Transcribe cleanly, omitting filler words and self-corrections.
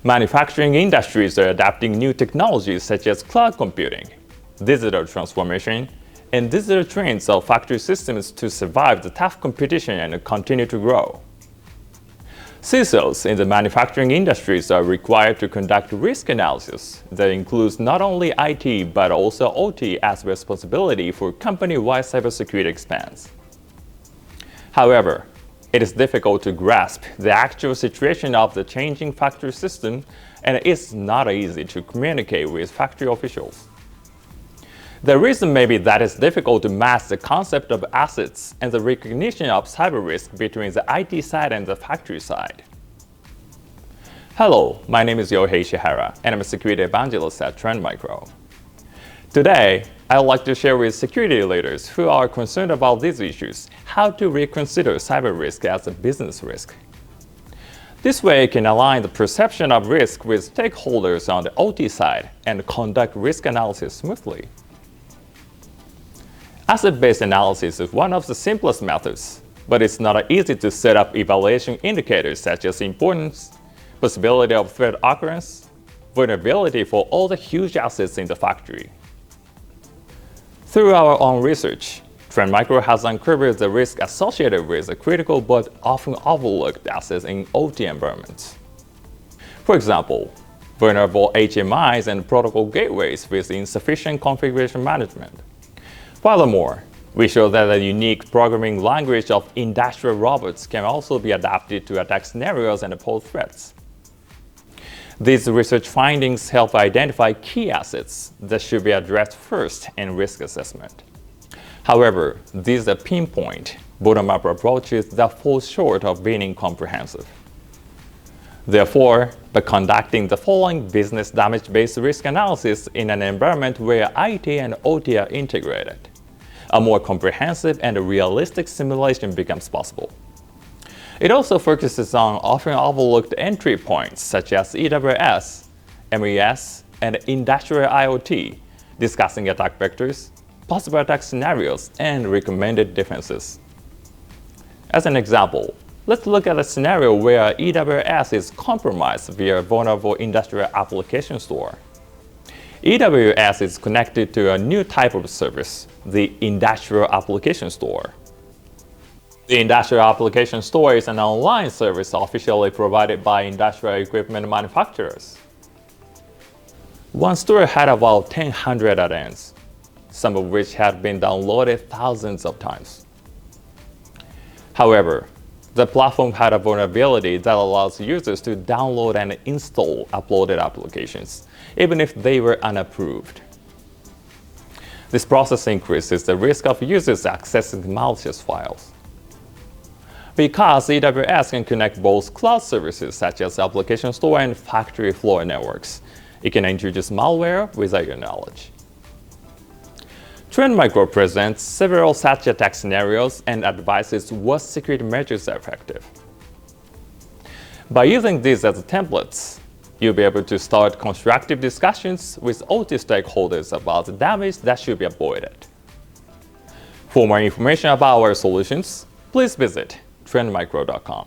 Manufacturing industries are adapting new technologies such as cloud computing, digital transformation, and digital twins of factory systems to survive the tough competition and continue to grow. CISOs in the manufacturing industries are required to conduct risk analysis that includes not only IT but also OT as responsibility for company-wide cybersecurity expense. However, it is difficult to grasp the actual situation of the changing factory system, and it's not easy to communicate with factory officials. The reason may be that it's difficult to match the concept of assets and the recognition of cyber risk between the IT side and the factory side. Hello, my name is Yohei Shihara, and I'm a security evangelist at Trend Micro. Today, I would like to share with security leaders who are concerned about these issues how to reconsider cyber risk as a business risk. This way, you can align the perception of risk with stakeholders on the OT side and conduct risk analysis smoothly. Asset-based analysis is one of the simplest methods, but it's not easy to set up evaluation indicators such as importance, possibility of threat occurrence, vulnerability for all the huge assets in the factory. Through our own research, Trend Micro has uncovered the risk associated with the critical but often overlooked assets in OT environments. For example, vulnerable HMIs and protocol gateways with insufficient configuration management. Furthermore, we show that the unique programming language of industrial robots can also be adapted to attack scenarios and pose threats. These research findings help identify key assets that should be addressed first in risk assessment. However, these are pinpoint, bottom-up approaches that fall short of being comprehensive. Therefore, by conducting the following business damage-based risk analysis in an environment where IT and OT are integrated, a more comprehensive and realistic simulation becomes possible. It also focuses on often overlooked entry points such as EWS, MES, and industrial IoT, discussing attack vectors, possible attack scenarios, and recommended defenses. As an example, let's look at a scenario where EWS is compromised via a vulnerable industrial application store. EWS is connected to a new type of service, the Industrial Application Store. The Industrial Application Store is an online service officially provided by industrial equipment manufacturers. One store had about 1,000 add-ins, some of which had been downloaded thousands of times. However, the platform had a vulnerability that allows users to download and install uploaded applications, even if they were unapproved. This process increases the risk of users accessing malicious files. Because EWS can connect both cloud services such as application store and factory floor networks, it can introduce malware without your knowledge. Trend Micro presents several such attack scenarios and advises what security measures are effective. By using these as templates, you'll be able to start constructive discussions with OT stakeholders about the damage that should be avoided. For more information about our solutions, please visit trendmicro.com.